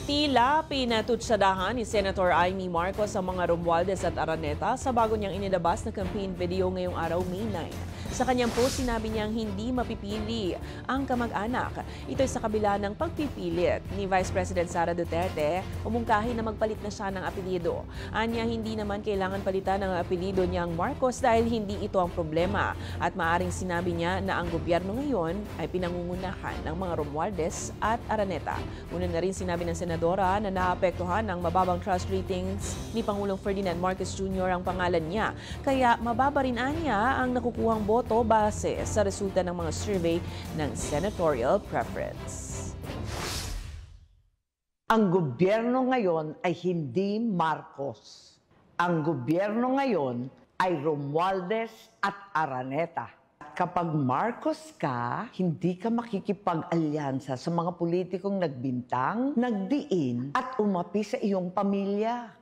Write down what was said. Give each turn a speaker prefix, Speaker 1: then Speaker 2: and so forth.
Speaker 1: Tila pinatutsadahan ni Senator Amy Marcos ang mga Romualdez at Araneta sa bago niyang inilabas na campaign video ngayong araw, May 9. Sa kanyang post, sinabi niyang hindi mapipili ang kamag-anak. Ito'y sa kabila ng pagpipilit ni Vice President Sara Duterte umungkahi na magpalit na siya ng apelyido. Anya, hindi naman kailangan palitan ang apelyido niyang Marcos dahil hindi ito ang problema. At maaring sinabi niya na ang gobyerno ngayon ay pinangungunahan ng mga Romualdez at Araneta. Una na rin sinabi ng senadora na naapektuhan ng mababang trust ratings ni Pangulong Ferdinand Marcos Jr. ang pangalan niya. Kaya mababa rin anya ang nakukuhang boto base sa resulta ng mga survey ng senatorial preference.
Speaker 2: Ang gobyerno ngayon ay hindi Marcos. Ang gobyerno ngayon ay Romualdez at Araneta. Kapag Marcos ka, hindi ka makikipag-alyansa sa mga politikong nagbintang, nagdiin at umapi sa iyong pamilya.